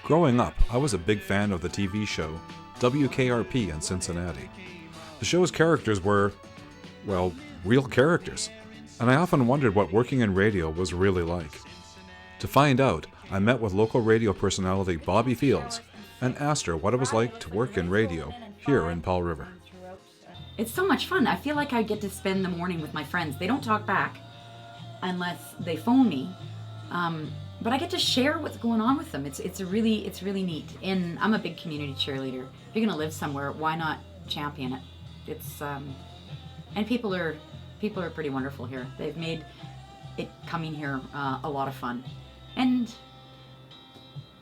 Growing up, I was a big fan of the TV show WKRP in Cincinnati. The show's characters were, well, real characters, and I often wondered what working in radio was really like. To find out, I met with local radio personality Bobby Fields and asked her what it was like to work in radio here in Powell River. It's so much fun. I feel like I get to spend the morning with my friends. They don't talk back unless they phone me, but I get to share what's going on with them. It's really neat. And I'm a big community cheerleader. If you're gonna live somewhere, why not champion it? And people are pretty wonderful here. They've made it coming here a lot of fun. And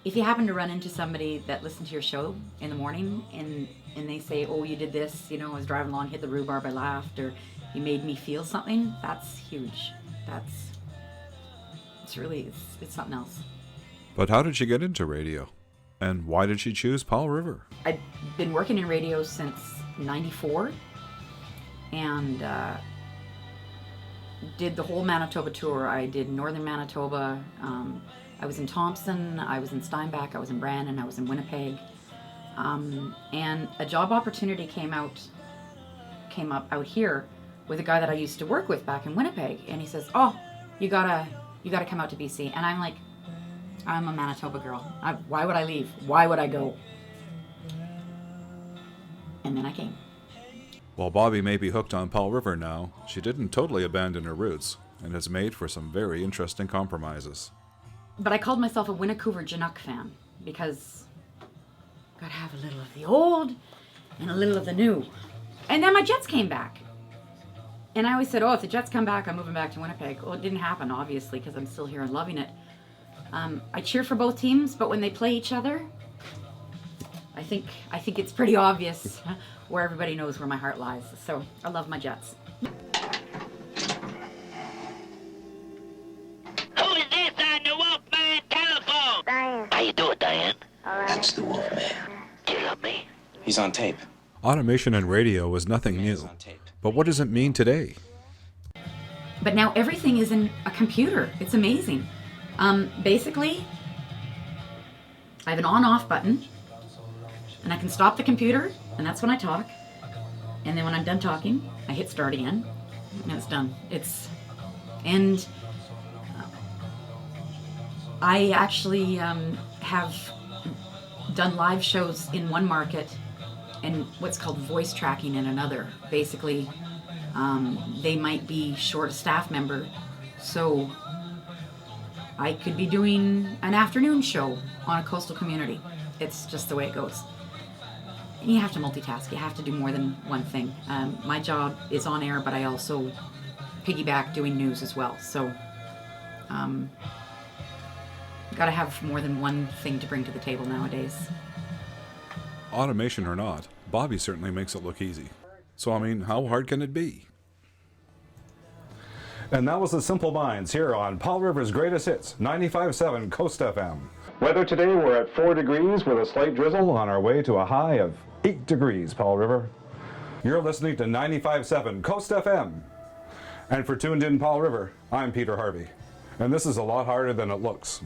if you happen to run into somebody that listened to your show in the morning and they say, oh, you did this, I was driving along, hit the rhubarb, I laughed, or you made me feel something, that's huge. It's something else. But how did she get into radio? And why did she choose Powell River? I've been working in radio since '94 and did the whole Manitoba tour. I did northern Manitoba. I was in Thompson, I was in Steinbach, I was in Brandon, I was in Winnipeg. And a job opportunity came up out here with a guy that I used to work with back in Winnipeg. And he says, oh, you gotta come out to BC. And I'm like, I'm a Manitoba girl. Why would I leave? Why would I go? And then I came. While Bobby may be hooked on Powell River now, she didn't totally abandon her roots and has made for some very interesting compromises. But I called myself a Winnacouver Chinook fan because gotta have a little of the old and a little of the new. And then my Jets came back. And I always said, oh, if the Jets come back, I'm moving back to Winnipeg. Well, it didn't happen, obviously, because I'm still here and loving it. I cheer for both teams, but when they play each other, I think it's pretty obvious where everybody knows where my heart lies. So I love my Jets. Who is this on the Wolfman telephone? Diane. How you doing, Diane? All right. That's the Wolfman. Do you love me? He's on tape. Automation in radio was nothing new, but what does it mean today? But now everything is in a computer. It's amazing. Basically, I have an on-off button, and I can stop the computer, and that's when I talk. And then when I'm done talking, I hit start again, and it's done. And I actually have done live shows in one market and what's called voice tracking in another. Basically, they might be short a staff member, so I could be doing an afternoon show on a coastal community. It's just the way it goes. And you have to multitask. You have to do more than one thing. My job is on air, but I also piggyback doing news as well. So, got to have more than one thing to bring to the table nowadays. Automation or not, Bobby certainly makes it look easy. So, how hard can it be? And that was the Simple Minds here on Powell River's Greatest Hits, 95.7 Coast FM. Weather today, we're at 4 degrees with a slight drizzle on our way to a high of 8 degrees, Powell River. You're listening to 95.7 Coast FM. And for Tuned In Powell River, I'm Peter Harvey. And this is a lot harder than it looks.